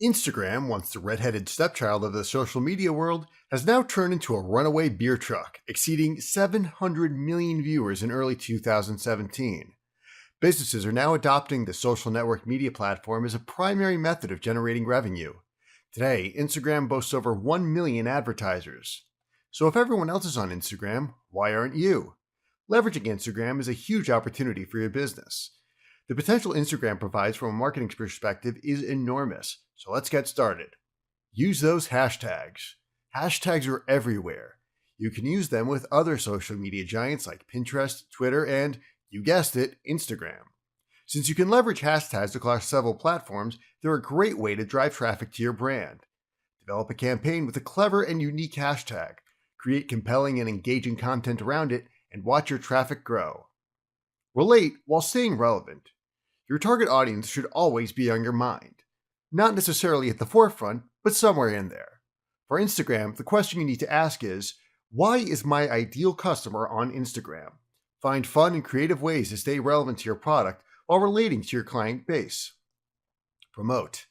Instagram, once the red-headed stepchild of the social media world, has now turned into a runaway beer truck, exceeding 700 million viewers in early 2017. Businesses are now adopting the social network media platform as a primary method of generating revenue. Today, Instagram boasts over 1 million advertisers. So if everyone else is on Instagram, why aren't you? Leveraging Instagram is a huge opportunity for your business. The potential Instagram provides from a marketing perspective is enormous, so let's get started. Use those hashtags. Hashtags are everywhere. You can use them with other social media giants like Pinterest, Twitter, and, you guessed it, Instagram. Since you can leverage hashtags across several platforms, they're a great way to drive traffic to your brand. Develop a campaign with a clever and unique hashtag. Create compelling and engaging content around it, and watch your traffic grow. Relate while staying relevant. Your target audience should always be on your mind. Not necessarily at the forefront, but somewhere in there. For Instagram, the question you need to ask is, why is my ideal customer on Instagram? Find fun and creative ways to stay relevant to your product while relating to your client base. Promote.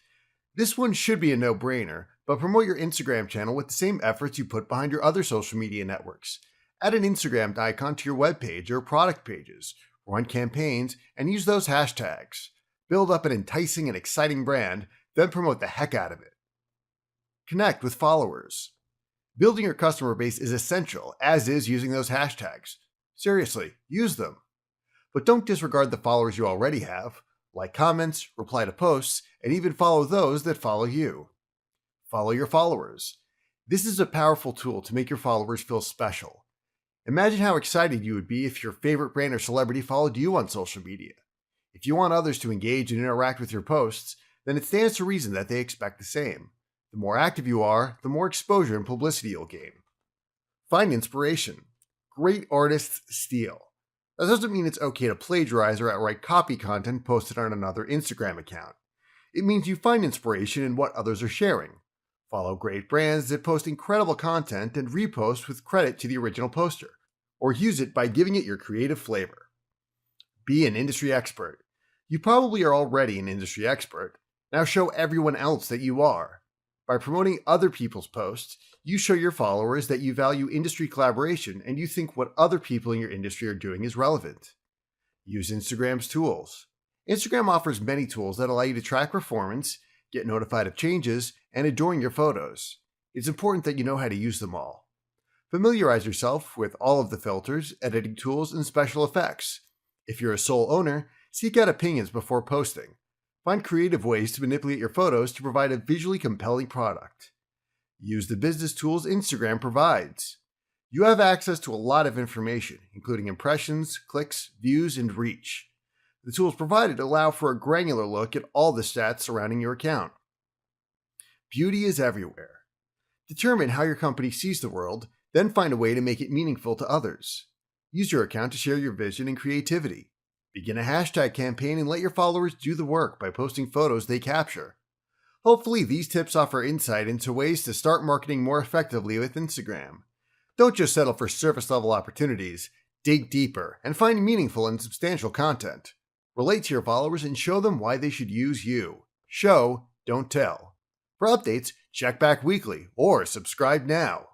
This one should be a no-brainer, but promote your Instagram channel with the same efforts you put behind your other social media networks. Add an Instagram icon to your webpage or product pages, run campaigns, and use those hashtags. Build up an enticing and exciting brand, then promote the heck out of it. Connect with followers. Building your customer base is essential, as is using those hashtags. Seriously, use them. But don't disregard the followers you already have. Like comments, reply to posts, and even follow those that follow you. Follow your followers. This is a powerful tool to make your followers feel special. Imagine how excited you would be if your favorite brand or celebrity followed you on social media. If you want others to engage and interact with your posts, then it stands to reason that they expect the same. The more active you are, the more exposure and publicity you'll gain. Find inspiration. Great artists steal. That doesn't mean it's okay to plagiarize or outright copy content posted on another Instagram account. It means you find inspiration in what others are sharing. Follow great brands that post incredible content and repost with credit to the original poster, or use it by giving it your creative flavor. Be an industry expert. You probably are already an industry expert. Now show everyone else that you are. By promoting other people's posts, you show your followers that you value industry collaboration and you think what other people in your industry are doing is relevant. Use Instagram's tools. Instagram offers many tools that allow you to track performance, get notified of changes, and adorn your photos. It's important that you know how to use them all. Familiarize yourself with all of the filters, editing tools, and special effects. If you're a sole owner, seek out opinions before posting. Find creative ways to manipulate your photos to provide a visually compelling product. Use the business tools Instagram provides. You have access to a lot of information, including impressions, clicks, views, and reach. The tools provided allow for a granular look at all the stats surrounding your account. Beauty is everywhere. Determine how your company sees the world, then find a way to make it meaningful to others. Use your account to share your vision and creativity. Begin a hashtag campaign and let your followers do the work by posting photos they capture. Hopefully, these tips offer insight into ways to start marketing more effectively with Instagram. Don't just settle for surface-level opportunities. Dig deeper and find meaningful and substantial content. Relate to your followers and show them why they should use you. Show, don't tell. For updates, check back weekly or subscribe now.